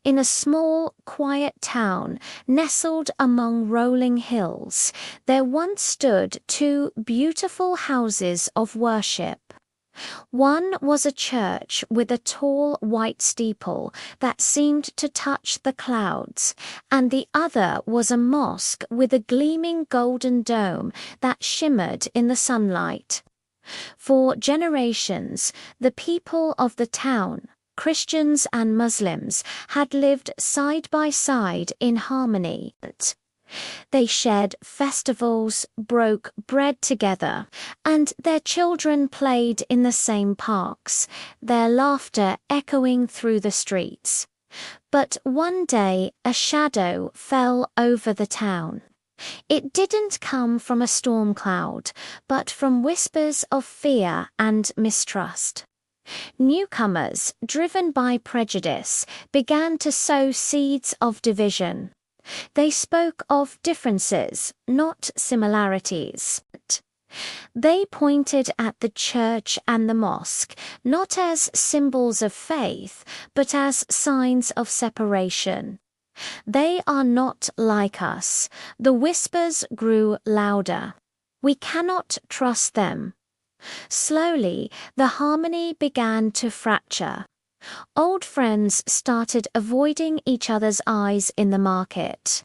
In a small, quiet town nestled among rolling hills, there once stood two beautiful houses of worship. One was a church with a tall white steeple that seemed to touch the clouds, and the other was a mosque with a gleaming golden dome that shimmered in the sunlight. For generations, the people of the town, Christians and Muslims, had lived side by side in harmony. They shared festivals, broke bread together, and their children played in the same parks, their laughter echoing through the streets. But one day a shadow fell over the town. It didn't come from a storm cloud, but from whispers of fear and mistrust. Newcomers, driven by prejudice, began to sow seeds of division. They spoke of differences, not similarities. They pointed at the church and the mosque, not as symbols of faith, but as signs of separation. They are not like us. The whispers grew louder. We cannot trust them. Slowly, the harmony began to fracture. Old friends started avoiding each other's eyes in the market.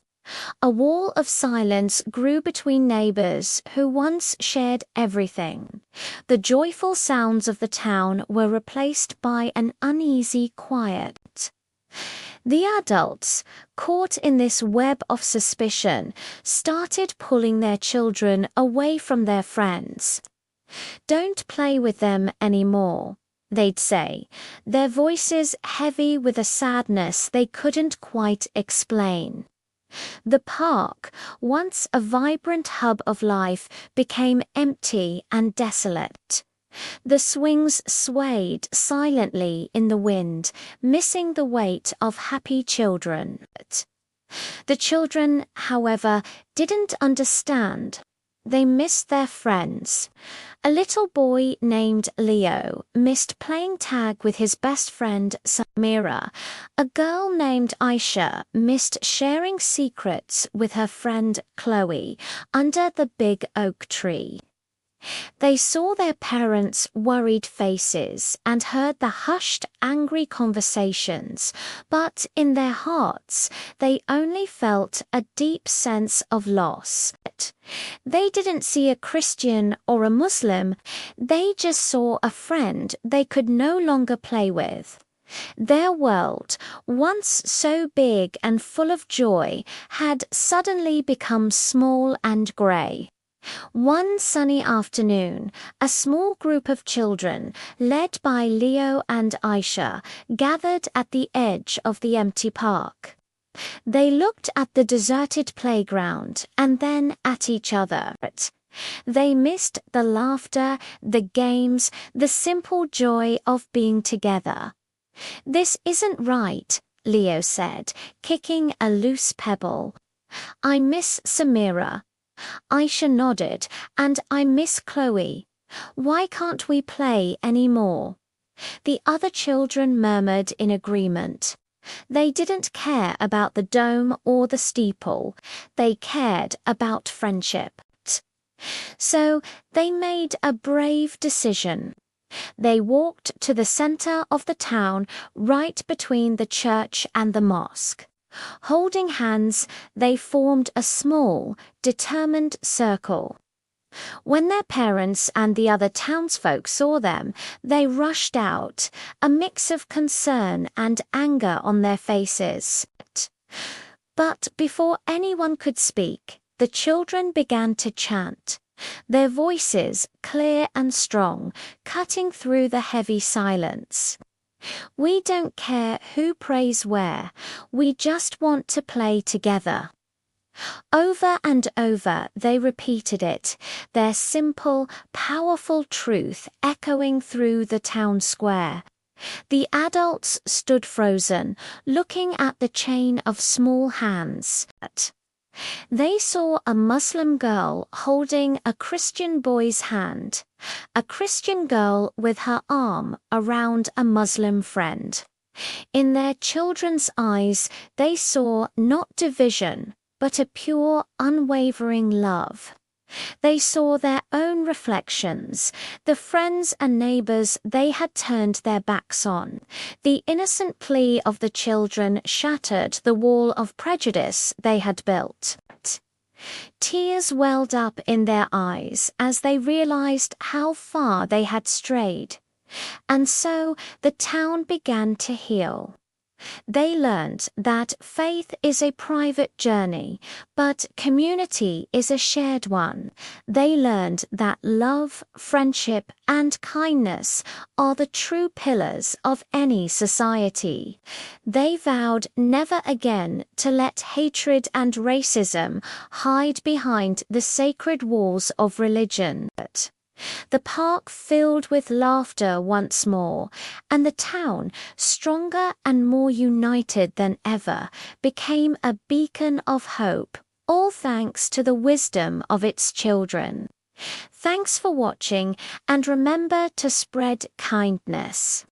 A wall of silence grew between neighbors who once shared everything. The joyful sounds of the town were replaced by an uneasy quiet. The adults, caught in this web of suspicion, started pulling their children away from their friends. "Don't play with them anymore," they'd say, their voices heavy with a sadness they couldn't quite explain. The park, once a vibrant hub of life, became empty and desolate. The swings swayed silently in the wind, missing the weight of happy children. The children, however, didn't understand. They missed their friends. A little boy named Leo missed playing tag with his best friend Samira. A girl named Aisha missed sharing secrets with her friend Chloe under the big oak tree. They saw their parents' worried faces and heard the hushed, angry conversations, but in their hearts they only felt a deep sense of loss. They didn't see a Christian or a Muslim, they just saw a friend they could no longer play with. Their world, once so big and full of joy, had suddenly become small and grey. One sunny afternoon, a small group of children, led by Leo and Aisha, gathered at the edge of the empty park. They looked at the deserted playground and then at each other. They missed the laughter, the games, the simple joy of being together. "This isn't right," Leo said, kicking a loose pebble. "I miss Samira." Aisha nodded, "And I miss Chloe. Why can't we play any more?" The other children murmured in agreement. They didn't care about the dome or the steeple. They cared about friendship. So they made a brave decision. They walked to the center of the town, right between the church and the mosque. Holding hands, they formed a small, determined circle. When their parents and the other townsfolk saw them, they rushed out, a mix of concern and anger on their faces. But before anyone could speak, the children began to chant, their voices clear and strong, cutting through the heavy silence. "We don't care who prays where, we just want to play together." Over and over they repeated it, their simple, powerful truth echoing through the town square. The adults stood frozen, looking at the chain of small hands. They saw a Muslim girl holding a Christian boy's hand, a Christian girl with her arm around a Muslim friend. In their children's eyes, they saw not division, but a pure, unwavering love. They saw their own reflections, the friends and neighbors they had turned their backs on. The innocent plea of the children shattered the wall of prejudice they had built. Tears welled up in their eyes as they realized how far they had strayed. And so the town began to heal. They learned that faith is a private journey, but community is a shared one. They learned that love, friendship, and kindness are the true pillars of any society. They vowed never again to let hatred and racism hide behind the sacred walls of religion. The park filled with laughter once more, and the town, stronger and more united than ever, became a beacon of hope, all thanks to the wisdom of its children. Thanks for watching, and remember to spread kindness.